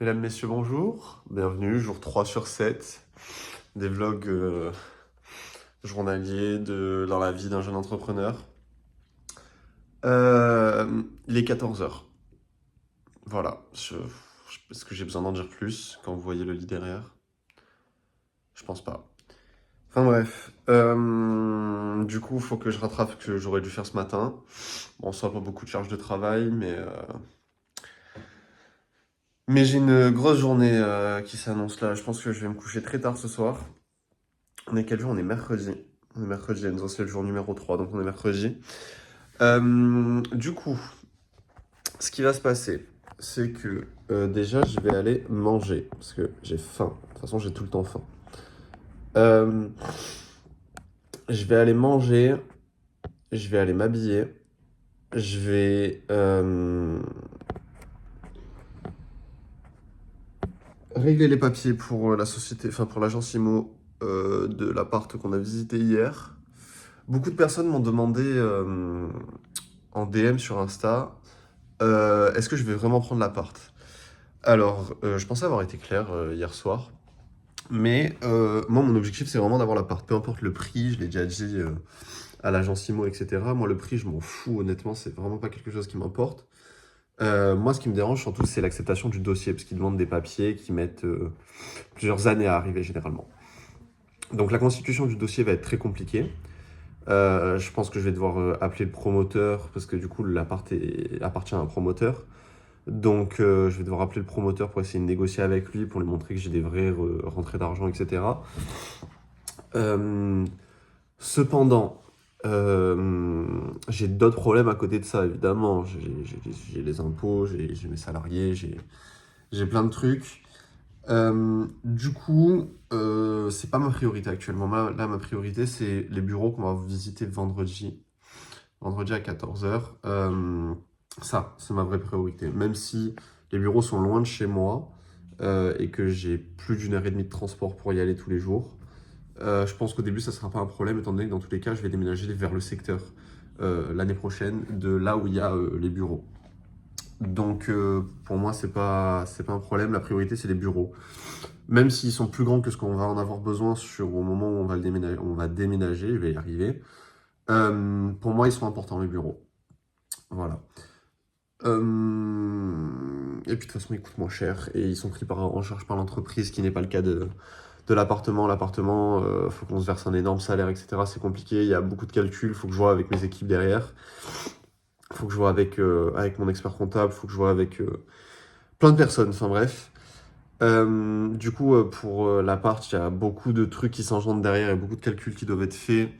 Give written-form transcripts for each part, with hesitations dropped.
Mesdames, Messieurs, bonjour. Bienvenue, jour 3 sur 7 des vlogs journaliers dans la vie d'un jeune entrepreneur. Il est 14 heures. Voilà. Est-ce que j'ai besoin d'en dire plus quand vous voyez le lit derrière? Je pense pas. Enfin bref. Du coup, il faut que je rattrape ce que j'aurais dû faire ce matin. Bon, soit pas beaucoup de charge de travail, mais j'ai une grosse journée qui s'annonce là. Je pense que je vais me coucher très tard ce soir. On est quel jour? On est mercredi. On est mercredi, Enzo, c'est le jour numéro 3, donc on est mercredi. Du coup, ce qui va se passer, c'est que déjà, je vais aller manger, parce que j'ai faim. De toute façon, j'ai tout le temps faim. Euh, je vais aller manger, je vais aller m'habiller, je vais régler les papiers pour la société, enfin pour l'agence IMO de l'appart qu'on a visité hier. Beaucoup de personnes m'ont demandé en DM sur Insta, est-ce que je vais vraiment prendre l'appart? Alors, je pensais avoir été clair hier soir, mais moi, mon objectif, c'est vraiment d'avoir l'appart. Peu importe le prix, je l'ai déjà dit à l'agence IMO, etc. Moi, le prix, je m'en fous, honnêtement, c'est vraiment pas quelque chose qui m'importe. Moi, ce qui me dérange surtout, c'est l'acceptation du dossier, parce qu'ils demandent des papiers qui mettent plusieurs années à arriver généralement. Donc, la constitution du dossier va être très compliquée. Je pense que je vais devoir appeler le promoteur, parce que du coup, appartient à un promoteur. Donc, je vais devoir appeler le promoteur pour essayer de négocier avec lui, pour lui montrer que j'ai des vraies rentrées d'argent, etc. Euh, Cependant, j'ai d'autres problèmes à côté de ça, évidemment. J'ai les impôts, j'ai mes salariés, j'ai plein de trucs. Du coup, c'est pas ma priorité actuellement. Là, ma priorité, c'est les bureaux qu'on va visiter vendredi à 14 heures. Ça, c'est ma vraie priorité. Même si les bureaux sont loin de chez moi et que j'ai plus d'1 heure et demie de transport pour y aller tous les jours, je pense qu'au début, ça ne sera pas un problème, étant donné que dans tous les cas, je vais déménager vers le secteur l'année prochaine, de là où il y a les bureaux. Donc, pour moi, c'est pas un problème. La priorité, c'est les bureaux. Même s'ils sont plus grands que ce qu'on va en avoir besoin au moment où on va déménager, je vais y arriver. Pour moi, ils sont importants, les bureaux. Voilà. Et puis de toute façon, ils coûtent moins cher et ils sont pris en charge par l'entreprise, ce qui n'est pas le cas de l'appartement. L'appartement, faut qu'on se verse un énorme salaire, etc. C'est compliqué, il y a beaucoup de calculs, il faut que je vois avec mes équipes derrière. Il faut que je vois avec mon expert comptable, il faut que je vois avec plein de personnes, enfin bref. Du coup, pour l'appart, il y a beaucoup de trucs qui s'engendrent derrière et beaucoup de calculs qui doivent être faits.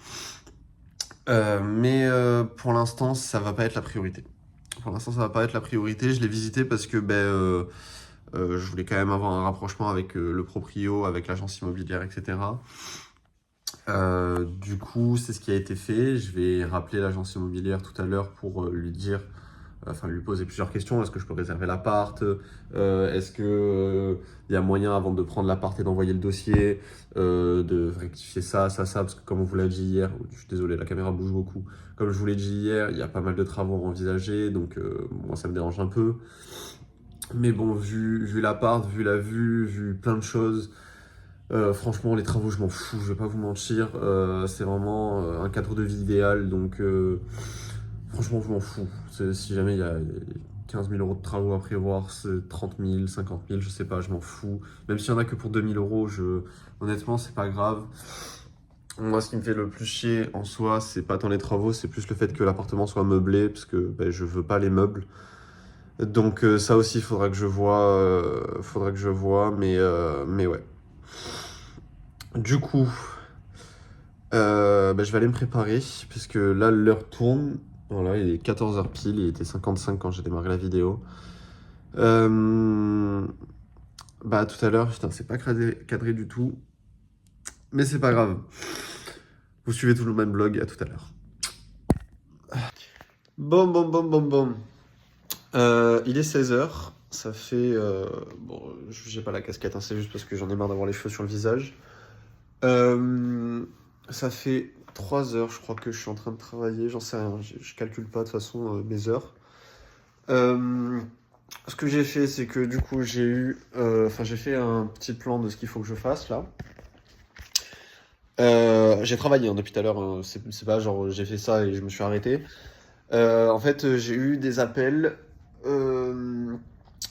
Mais pour l'instant, ça va pas être la priorité. Pour l'instant, ça va pas être la priorité. Je l'ai visité parce que je voulais quand même avoir un rapprochement avec le proprio, avec l'agence immobilière, etc. Du coup, c'est ce qui a été fait. Je vais rappeler l'agence immobilière tout à l'heure pour lui poser plusieurs questions. Est-ce que je peux réserver l'appart? Est-ce que il y a moyen avant de prendre l'appart et d'envoyer le dossier, de rectifier ça, parce que comme on vous l'a dit hier, je suis désolé, la caméra bouge beaucoup. Comme je vous l'ai dit hier, il y a pas mal de travaux envisagés, donc moi ça me dérange un peu. Mais bon, vu l'appart, vu la vue, vu plein de choses, franchement, les travaux, je m'en fous, je vais pas vous mentir. C'est vraiment un cadre de vie idéal, donc franchement, je m'en fous. Si jamais il y a 15 000 euros de travaux à prévoir, c'est 30 000, 50 000, je sais pas, je m'en fous. Même s'il y en a que pour 2 000 euros, honnêtement, c'est pas grave. Moi, ce qui me fait le plus chier en soi, c'est pas tant les travaux, c'est plus le fait que l'appartement soit meublé, parce que je veux pas les meubles. Donc ça aussi, faudra que je vois, mais ouais. Du coup, je vais aller me préparer, puisque là, l'heure tourne. Voilà, il est 14 heures pile, il était 55 quand j'ai démarré la vidéo. Tout à l'heure, putain, c'est pas cadré du tout, mais c'est pas grave. Vous suivez tout le même blog, à tout à l'heure. Bon, bon, bon, bon, bon. Il est 16 heures. Ça fait. Bon, j'ai pas la casquette, hein, c'est juste parce que j'en ai marre d'avoir les cheveux sur le visage. Ça fait 3 heures, je crois que je suis en train de travailler, j'en sais rien, je calcule pas de toute façon mes heures. ce que j'ai fait, c'est que du coup, j'ai fait un petit plan de ce qu'il faut que je fasse là. J'ai travaillé depuis tout à l'heure, hein. C'est pas genre j'ai fait ça et je me suis arrêté. En fait, j'ai eu des appels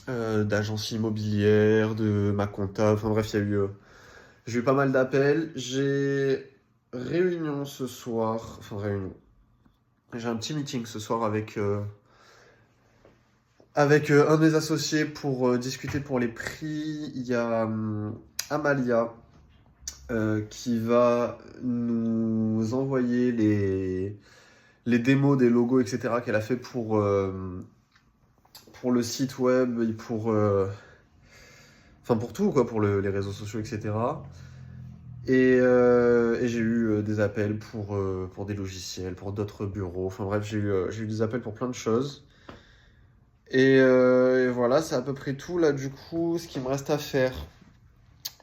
d'agences immobilières, de ma compta, enfin bref, j'ai eu pas mal d'appels. J'ai réunion ce soir, enfin réunion. J'ai un petit meeting ce soir avec un des associés pour discuter pour les prix. Il y a Amalia qui va nous envoyer les démos des logos, etc. qu'elle a fait pour le site web et pour tout, quoi, pour les réseaux sociaux, etc. Et j'ai eu des appels pour des logiciels, pour d'autres bureaux. Enfin bref, j'ai eu des appels pour plein de choses. Et voilà, c'est à peu près tout là du coup, ce qu'il me reste à faire.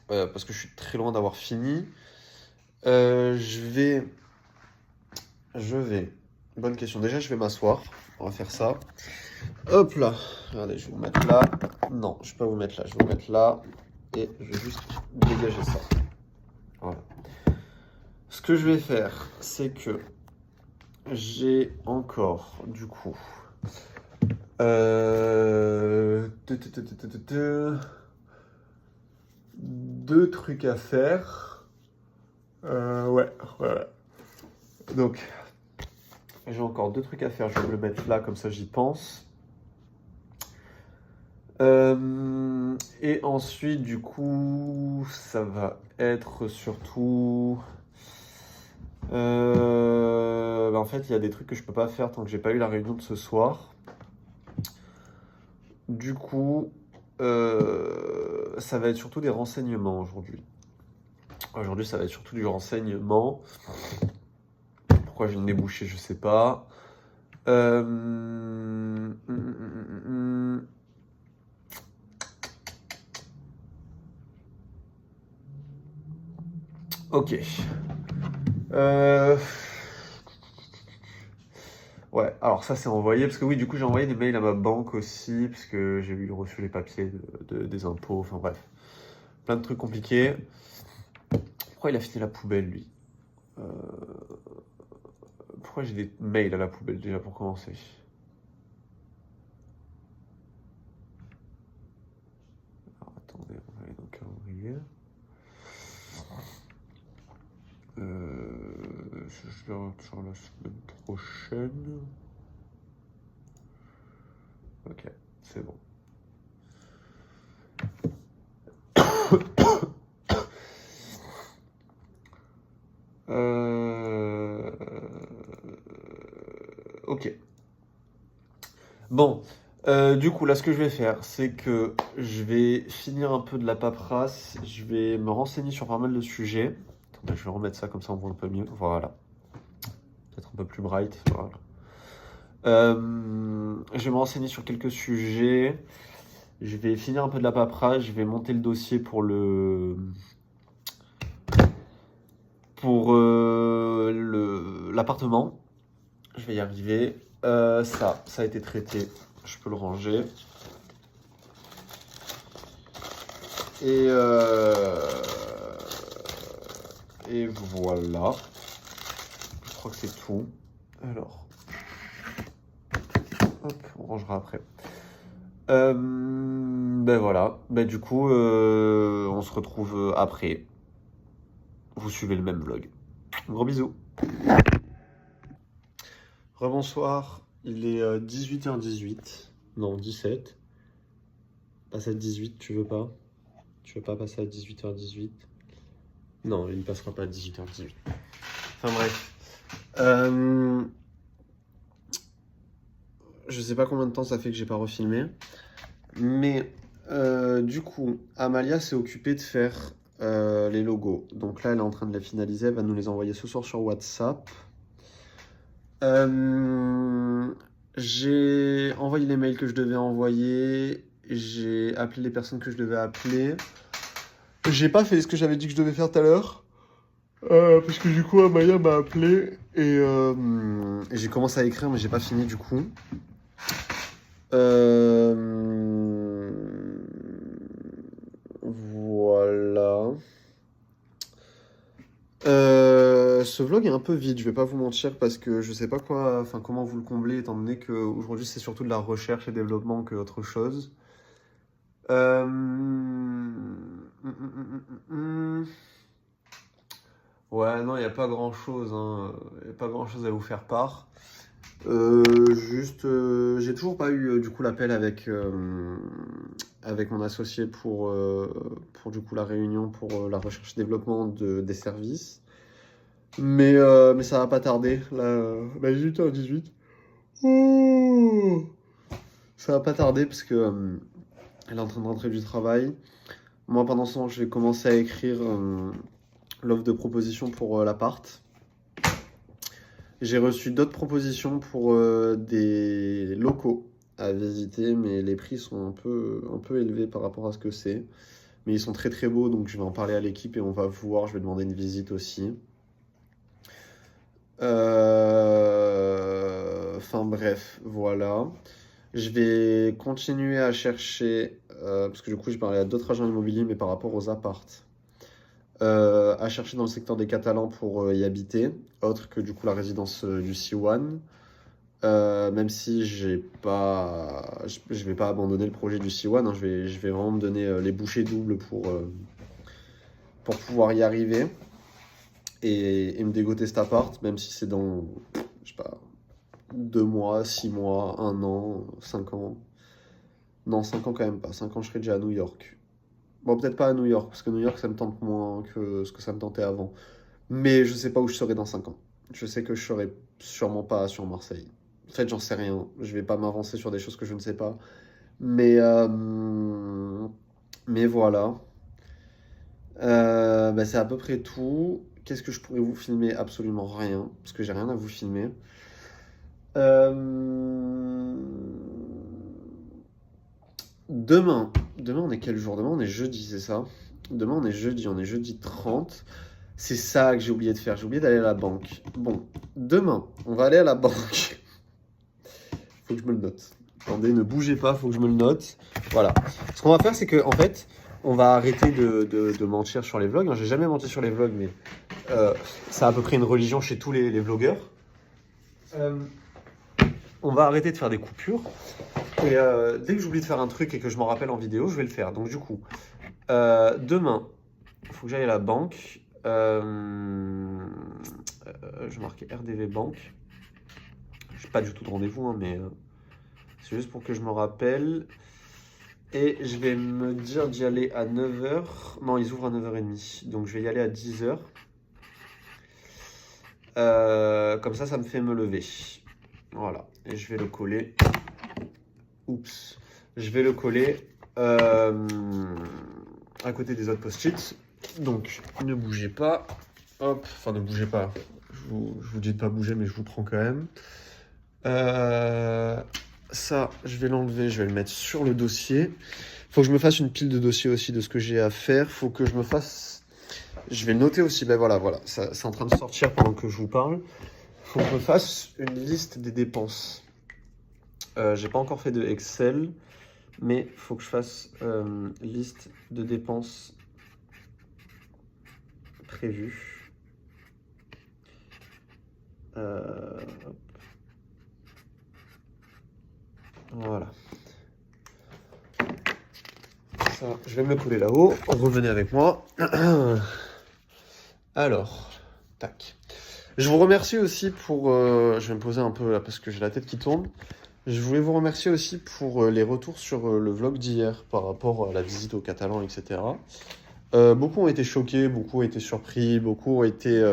Parce que je suis très loin d'avoir fini. Je vais. Bonne question. Déjà, je vais m'asseoir. On va faire ça. Hop là. Regardez, je vais vous mettre là. Non, je vais pas vous mettre là. Je vais vous mettre là. Et je vais juste dégager ça. Voilà. Ce que je vais faire, c'est que j'ai encore, du coup, deux trucs à faire. Ouais. Donc, j'ai encore deux trucs à faire. Je vais me le mettre là, comme ça j'y pense. Et ensuite, du coup, ça va être surtout... en fait, il y a des trucs que je peux pas faire tant que j'ai pas eu la réunion de ce soir. Du coup, ça va être surtout des renseignements aujourd'hui. Aujourd'hui, ça va être surtout du renseignement. Pourquoi j'ai le nez bouché, je sais pas. Ok. Ouais, alors ça c'est envoyé, parce que oui, du coup j'ai envoyé des mails à ma banque aussi, parce que j'ai reçu les papiers des impôts, enfin bref. Plein de trucs compliqués. Pourquoi il a fini la poubelle, lui? Pourquoi j'ai des mails à la poubelle, déjà, pour commencer? Alors attendez, on va aller dans le calendrier. Je vais sur la semaine prochaine. Ok, c'est bon. Ok. Bon, du coup, là, ce que je vais faire, c'est que je vais finir un peu de la paperasse. Je vais me renseigner sur pas mal de sujets. Attendez, je vais remettre ça comme ça, on voit un peu mieux. Voilà. Peut-être un peu plus bright. Voilà. Je vais me renseigner sur quelques sujets. Je vais finir un peu de la paperasse. Je vais monter le dossier pour l'appartement. Je vais y arriver. Ça a été traité. Je peux le ranger. Et voilà. Je crois que c'est tout. Alors. Hop, on rangera après. Ben voilà. Ben du coup, on se retrouve après. Vous suivez le même vlog. Gros bisous. Rebonsoir. Il est 18h18. Non, 17. Passer à 18, tu veux pas? Tu veux pas passer à 18h18? Non, il ne passera pas à 18h18. Enfin bref. Je sais pas combien de temps ça fait que j'ai pas refilmé. Mais du coup, Amalia s'est occupée de faire les logos. Donc là, elle est en train de les finaliser. Elle va nous les envoyer ce soir sur WhatsApp. J'ai envoyé les mails que je devais envoyer. J'ai appelé les personnes que je devais appeler. J'ai pas fait ce que j'avais dit que je devais faire tout à l'heure. Parce que du coup, Amalia m'a appelé et j'ai commencé à écrire, mais j'ai pas fini du coup. Euh, Voilà. Ce vlog est un peu vide, je vais pas vous mentir, parce que je sais pas quoi, enfin comment vous le combler, étant donné qu'aujourd'hui c'est surtout de la recherche et développement que autre chose. Ouais, non, il n'y a pas grand-chose, hein. Y a pas grand-chose à vous faire part. Juste, j'ai toujours pas eu du coup l'appel avec mon associé pour du coup la réunion pour la recherche et développement des services. Mais ça va pas tarder. Là, bah, 18h18. Oh, ça va pas tarder parce que elle est en train de rentrer du travail. Moi, pendant ce temps, je vais commencer à écrire l'offre de proposition pour l'appart. J'ai reçu d'autres propositions pour des locaux à visiter, mais les prix sont un peu élevés par rapport à ce que c'est. Mais ils sont très très beaux, donc je vais en parler à l'équipe et on va voir. Je vais demander une visite aussi. Enfin bref, voilà. Je vais continuer à chercher, parce que du coup, je parlais à d'autres agents immobiliers, mais par rapport aux appartes. À chercher dans le secteur des Catalans pour y habiter, autre que du coup la résidence du C1. Même si je vais pas abandonner le projet du C1, hein, je vais vraiment me donner les bouchées doubles pour pouvoir y arriver et me dégoter cet appart, même si c'est dans, je sais pas, 2 mois, 6 mois, 1 an, 5 ans. Non, 5 ans quand même pas. 5 ans, je serai déjà à New York. Bon, peut-être pas à New York, parce que New York, ça me tente moins que ce que ça me tentait avant. Mais je sais pas où je serai dans 5 ans. Je sais que je serai sûrement pas sur Marseille. En fait, j'en sais rien. Je vais pas m'avancer sur des choses que je ne sais pas. Mais, euh, mais voilà. Bah, c'est à peu près tout. Qu'est-ce que je pourrais vous filmer? Absolument rien, parce que j'ai rien à vous filmer. Euh, demain on est quel jour? Demain on est jeudi, c'est ça? Demain on est jeudi 30. C'est ça que j'ai oublié de faire, j'ai oublié d'aller à la banque. Bon, demain, on va aller à la banque. Faut que je me le note. Attendez, ne bougez pas, faut que je me le note. Voilà. Ce qu'on va faire, c'est que en fait, on va arrêter de mentir sur les vlogs, hein. J'ai jamais menti sur les vlogs, mais c'est à peu près une religion chez tous les vlogueurs. Euh, on va arrêter de faire des coupures. Et dès que j'oublie de faire un truc et que je m'en rappelle en vidéo, je vais le faire. Donc du coup, demain, il faut que j'aille à la banque. Je vais marquer RDV Banque. Je n'ai pas du tout de rendez-vous, hein, mais c'est juste pour que je me rappelle. Et je vais me dire d'y aller à 9h. Non, ils ouvrent à 9h30. Donc je vais y aller à 10h. Comme ça me fait me lever. Voilà. Et je vais le coller. Oups. Je vais le coller à côté des autres post-it. Donc ne bougez pas. Hop. Enfin, ne bougez pas. Je vous dis de pas bouger, mais je vous prends quand même. Ça, je vais l'enlever, je vais le mettre sur le dossier. Faut que je me fasse une pile de dossiers aussi de ce que j'ai à faire. Faut que je me fasse... Je vais le noter aussi. Ben voilà. Ça, c'est en train de sortir pendant que je vous parle. Faut que je me fasse une liste des dépenses. J'ai pas encore fait de Excel, mais faut que je fasse liste de dépenses prévues. Hop. Voilà. Ça, je vais me le coller là-haut. Revenez avec moi. Alors, tac. Je vous remercie aussi pour... je vais me poser un peu là parce que j'ai la tête qui tourne. Je voulais vous remercier aussi pour les retours sur le vlog d'hier par rapport à la visite au Catalan, etc. Beaucoup ont été choqués, beaucoup ont été surpris, beaucoup ont été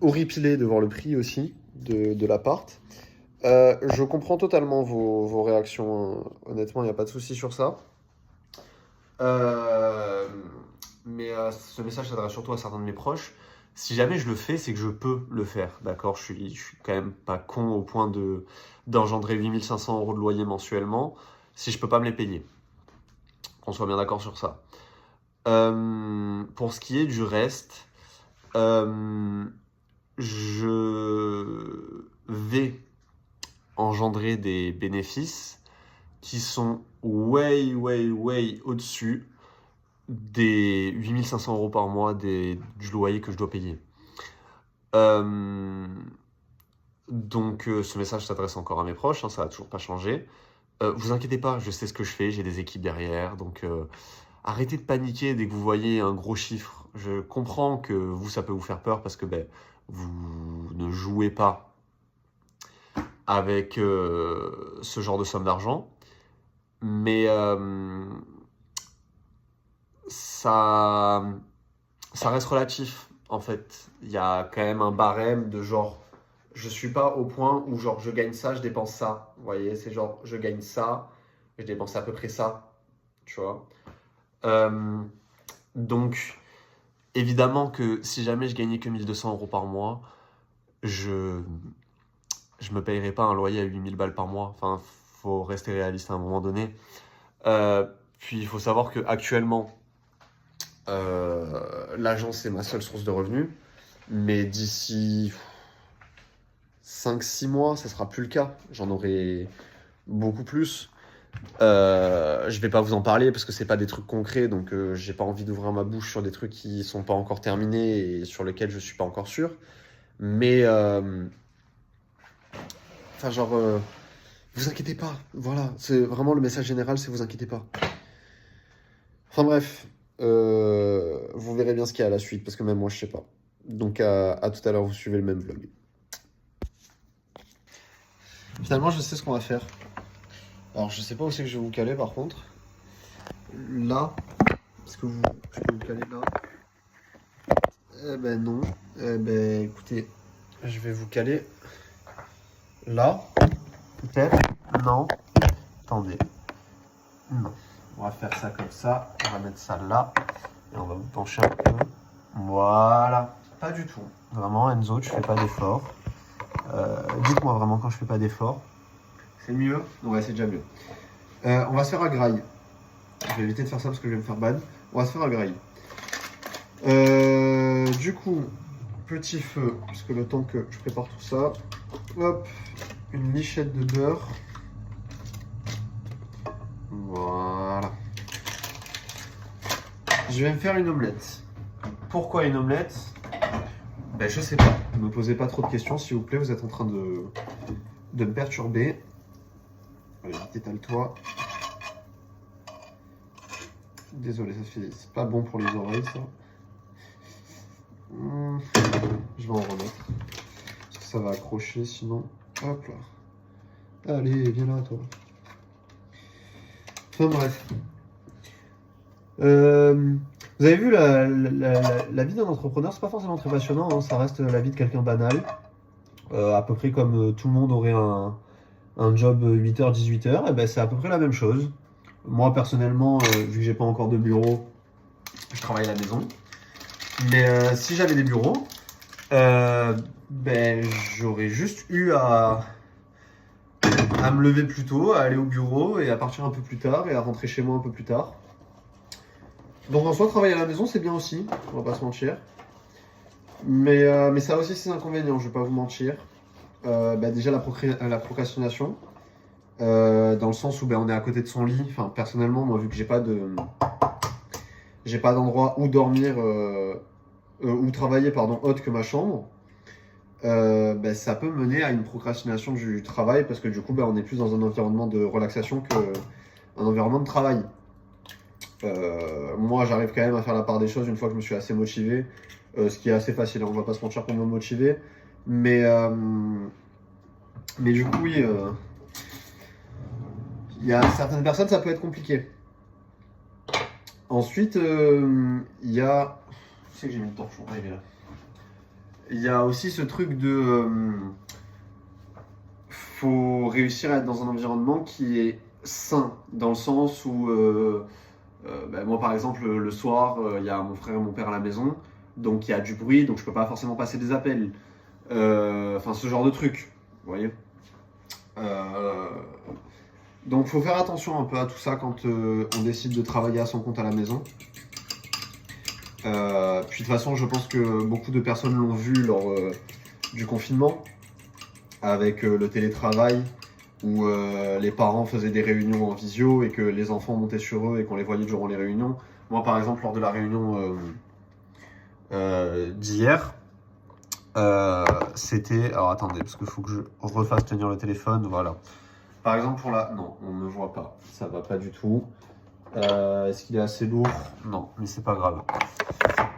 horripilés de voir le prix aussi de l'appart. Je comprends totalement vos réactions, hein. Honnêtement, il n'y a pas de souci sur ça. Mais ce message s'adresse surtout à certains de mes proches. Si jamais je le fais, c'est que je peux le faire, d'accord? Je suis quand même pas con au point d'engendrer 8500 € de loyer mensuellement si je peux pas me les payer. Qu'on soit bien d'accord sur ça. Pour ce qui est du reste, je vais engendrer des bénéfices qui sont way au-dessus des 8500 € par mois du loyer que je dois payer. Donc ce message s'adresse encore à mes proches, hein, ça n'a toujours pas changé. Vous inquiétez pas, je sais ce que je fais, j'ai des équipes derrière, donc arrêtez de paniquer dès que vous voyez un gros chiffre. Je comprends que vous, ça peut vous faire peur parce que vous ne jouez pas avec ce genre de somme d'argent, mais ça reste relatif en fait. Il y a quand même un barème de genre, je suis pas au point où genre je gagne ça, je dépense ça. Vous voyez, c'est genre je gagne ça, je dépense à peu près ça, tu vois. Donc, évidemment que si jamais je gagnais que 1200 € par mois, je me payerais pas un loyer à 8000 balles par mois. Enfin, faut rester réaliste à un moment donné. Puis, il faut savoir qu'actuellement, l'agence, c'est ma seule source de revenus. Mais d'ici 5-6 mois, ça sera plus le cas. J'en aurai beaucoup plus. Je vais pas vous en parler parce que c'est pas des trucs concrets, donc j'ai pas envie d'ouvrir ma bouche sur des trucs qui sont pas encore terminés et sur lesquels je suis pas encore sûr. Mais enfin genre vous inquiétez pas, voilà, c'est vraiment le message général, c'est vous inquiétez pas. Enfin bref, vous verrez bien ce qu'il y a à la suite parce que même moi je sais pas. Donc à tout à l'heure, vous suivez le même vlog. Finalement, je sais ce qu'on va faire. Alors, je sais pas où c'est que je vais vous caler par contre. Là, est-ce que je peux vous caler là? Eh ben non. Eh ben écoutez, je vais vous caler là. Peut-être. Non. Attendez. Non. On va faire ça comme ça. On va mettre ça là. Et on va vous pencher un peu. Voilà. Pas du tout. Vraiment, Enzo, tu fais pas d'effort. Dites-moi vraiment quand je fais pas d'effort. C'est mieux? Ouais, c'est déjà mieux. On va se faire à graille. Je vais éviter de faire ça parce que je vais me faire ban. On va se faire à graille. Du coup, petit feu, parce que le temps que je prépare tout ça, hop, une lichette de beurre. Voilà. Je vais me faire une omelette. Pourquoi une omelette? Ben, je sais pas. Ne me posez pas trop de questions, s'il vous plaît. Vous êtes en train de me perturber. Allez, étale-toi. Désolé, c'est pas bon pour les oreilles, ça. Je vais en remettre. Parce que ça va accrocher, sinon. Hop là. Allez, viens là, toi. Enfin bref. Vous avez vu, la vie d'un entrepreneur, c'est pas forcément très passionnant, hein. Ça reste la vie de quelqu'un banal. À peu près comme tout le monde aurait un job 8h, 18h, et ben c'est à peu près la même chose. Moi, personnellement, vu que j'ai pas encore de bureau, je travaille à la maison. Mais si j'avais des bureaux, ben j'aurais juste eu à me lever plus tôt, à aller au bureau et à partir un peu plus tard et à rentrer chez moi un peu plus tard. Donc en soi, travailler à la maison, c'est bien aussi, on va pas se mentir. Mais ça a aussi ses inconvénients, je vais pas vous mentir. Déjà la procrastination, dans le sens où on est à côté de son lit. Enfin, personnellement, moi, vu que j'ai pas d'endroit où dormir, où travailler, pardon, autre que ma chambre, ça peut mener à une procrastination du travail parce que du coup, on est plus dans un environnement de relaxation qu'un environnement de travail. Moi, j'arrive quand même à faire la part des choses une fois que je me suis assez motivé, ce qui est assez facile, on va pas se mentir pour me motiver. Mais du coup, oui, il y a certaines personnes, ça peut être compliqué. Ensuite, il y a... Je sais que j'ai mis le torchon, il est là. Il y a aussi ce truc de... faut réussir à être dans un environnement qui est sain, dans le sens où... moi, par exemple, le soir, il y a mon frère et mon père à la maison, donc il y a du bruit, donc je peux pas forcément passer des appels. Enfin, ce genre de truc, vous voyez. Donc, faut faire attention un peu à tout ça quand on décide de travailler à son compte à la maison. Puis, de toute façon, je pense que beaucoup de personnes l'ont vu lors du confinement, avec le télétravail où les parents faisaient des réunions en visio et que les enfants montaient sur eux et qu'on les voyait durant les réunions. Moi, par exemple, lors de la réunion d'hier, c'était... Alors attendez, parce qu'il faut que je refasse tenir le téléphone, voilà. Par exemple, pour la... Non, on ne voit pas, ça va pas du tout. Est-ce qu'il est assez lourd? Non, mais c'est pas grave.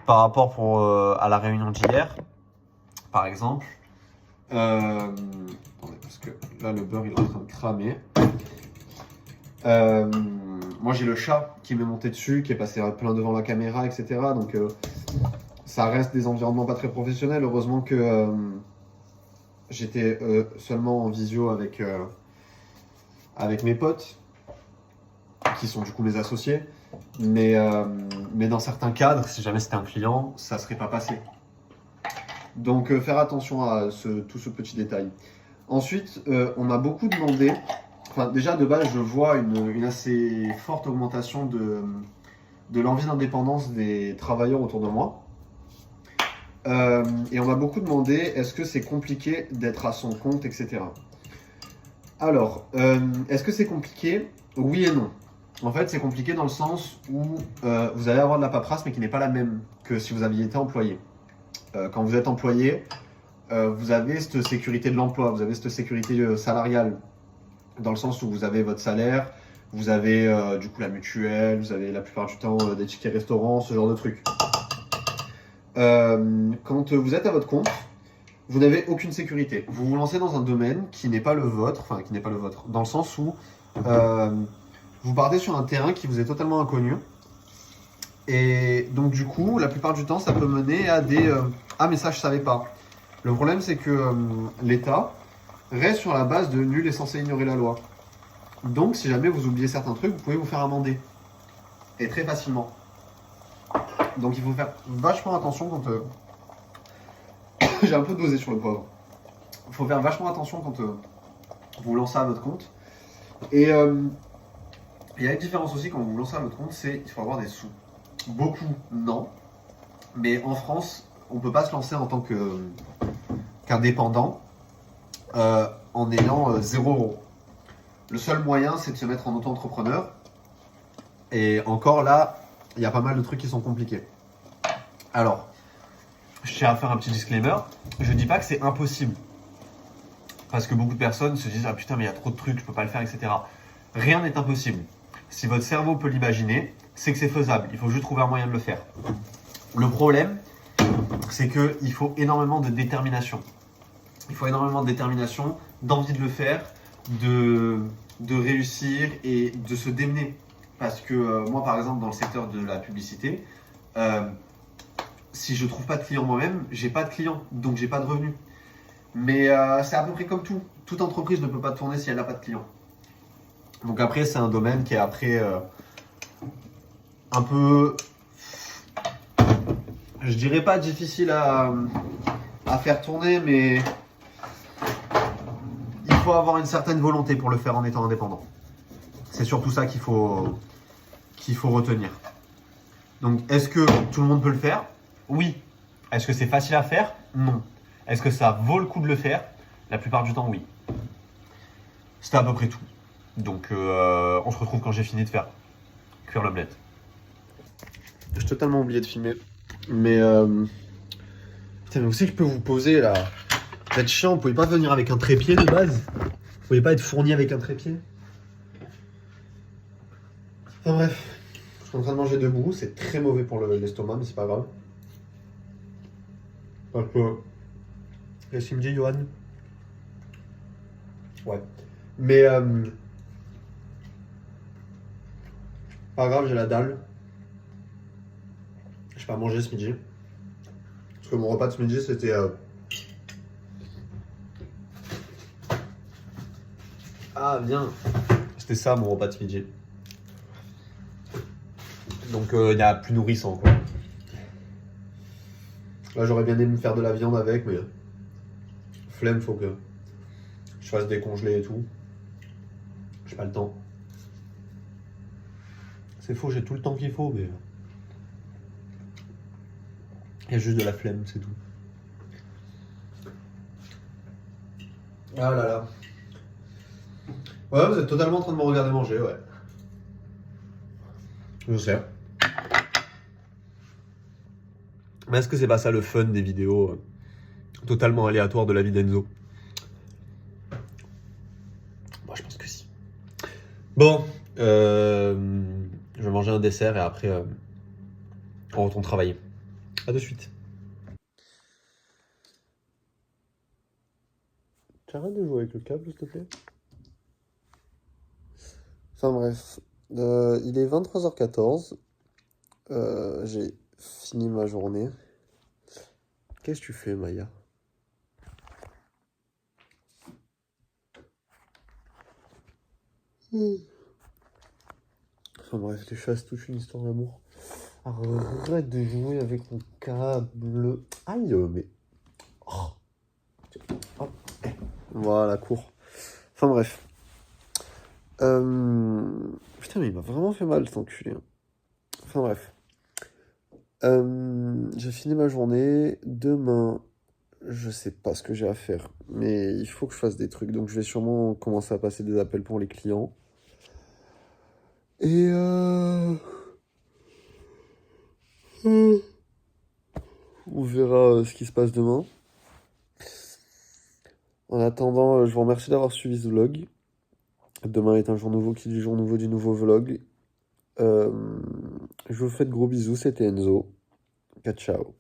Par rapport à la réunion d'hier, par exemple, attendez, parce que là, le beurre, il est en train de cramer. Moi, j'ai le chat qui m'est monté dessus, qui est passé plein devant la caméra, etc. Donc, ça reste des environnements pas très professionnels. Heureusement que j'étais seulement en visio avec mes potes, qui sont du coup mes associés. Mais dans certains cadres, si jamais c'était un client, ça serait pas passé. Donc, faire attention à tout ce petit détail. Ensuite, on m'a beaucoup demandé... Enfin, déjà, de base, je vois une assez forte augmentation de l'envie d'indépendance des travailleurs autour de moi. Et on m'a beaucoup demandé, est-ce que c'est compliqué d'être à son compte, etc. Alors, est-ce que c'est compliqué? Oui et non. En fait, c'est compliqué dans le sens où vous allez avoir de la paperasse, mais qui n'est pas la même que si vous aviez été employé. Quand vous êtes employé, vous avez cette sécurité de l'emploi, vous avez cette sécurité salariale, dans le sens où vous avez votre salaire, vous avez du coup la mutuelle, vous avez la plupart du temps des tickets restaurants, ce genre de trucs. Quand vous êtes à votre compte, vous n'avez aucune sécurité. Vous vous lancez dans un domaine qui n'est pas le vôtre, enfin qui n'est pas le vôtre, dans le sens où vous partez sur un terrain qui vous est totalement inconnu. Et donc du coup, la plupart du temps, ça peut mener à des ah mais ça je savais pas. Le problème c'est que l'État reste sur la base de nul est censé ignorer la loi. Donc si jamais vous oubliez certains trucs, vous pouvez vous faire amender. Et très facilement. Donc il faut faire vachement attention quand... J'ai un peu dosé sur le poivre. Il faut faire vachement attention quand vous vous lancez à votre compte. Et il y a une différence aussi quand vous vous lancez à votre compte, c'est qu'il faut avoir des sous. Beaucoup, non. Mais en France, on ne peut pas se lancer en tant qu'indépendant en ayant 0 euros. Le seul moyen, c'est de se mettre en auto-entrepreneur. Et encore là, il y a pas mal de trucs qui sont compliqués. Alors, je tiens à faire un petit disclaimer. Je ne dis pas que c'est impossible. Parce que beaucoup de personnes se disent « Ah putain, mais il y a trop de trucs, je peux pas le faire, etc. » Rien n'est impossible. Si votre cerveau peut l'imaginer, c'est que c'est faisable. Il faut juste trouver un moyen de le faire. Le problème, c'est qu'il faut énormément de détermination. Il faut énormément de détermination, d'envie de le faire, de réussir et de se démener. Parce que moi, par exemple, dans le secteur de la publicité, si je ne trouve pas de clients moi-même, j'ai pas de clients, donc j'ai pas de revenus. Mais c'est à peu près comme tout. Toute entreprise ne peut pas tourner si elle n'a pas de clients. Donc après, c'est un domaine qui est après un peu, je dirais pas difficile à faire tourner, mais il faut avoir une certaine volonté pour le faire en étant indépendant. C'est surtout ça qu'il faut retenir. Donc, est-ce que tout le monde peut le faire? Oui. Est-ce que c'est facile à faire? Non. Est-ce que ça vaut le coup de le faire? La plupart du temps, oui. C'était à peu près tout. Donc, on se retrouve quand j'ai fini de faire cuire l'omelette. J'ai totalement oublié de filmer. Mais, putain, mais vous savez que je peux vous poser là. Vous êtes chiant, vous pouvez pas venir avec un trépied de base? Vous pouvez pas être fourni avec un trépied? Enfin bref, je suis en train de manger debout, c'est très mauvais pour l'estomac, mais c'est pas grave. Parce que... Qu'est-ce qu'il me dit, Johan? Ouais. Mais... pas grave, j'ai la dalle. J'ai pas mangé ce midi. Parce que mon repas de ce midi, c'était... Ah, viens. C'était ça, mon repas de ce midi. Donc, il y a plus nourrissant, quoi. Là, j'aurais bien aimé me faire de la viande avec, mais... Flemme, faut que je fasse décongeler et tout. J'ai pas le temps. C'est faux, j'ai tout le temps qu'il faut, mais... Il y a juste de la flemme, c'est tout. Ah là là. Ouais, vous êtes totalement en train de me regarder manger, ouais. Je sais. Mais est-ce que c'est pas ça le fun des vidéos totalement aléatoires de la vie d'Enzo? Moi, je pense que si. Bon, je vais manger un dessert et après, on retourne travailler. À de suite. Tu arrêtes de jouer avec le câble, s'il te plaît? Enfin bref, il est 23h14. J'ai fini ma journée. Qu'est-ce que tu fais, Maya? Enfin bref, les chats, c'est toute une histoire d'amour. Arrête de jouer avec mon câble. Aïe, mais... Oh. Hop. Voilà, cours. Enfin bref. Putain, mais il m'a vraiment fait mal, cet enculé. Enfin bref. J'ai fini ma journée. Demain, je sais pas ce que j'ai à faire. Mais il faut que je fasse des trucs. Donc je vais sûrement commencer à passer des appels pour les clients. Et on verra ce qui se passe demain. En attendant, je vous remercie d'avoir suivi ce vlog. Demain est un jour nouveau qui dit jour nouveau du nouveau vlog. Je vous fais de gros bisous, c'était Enzo. Ciao.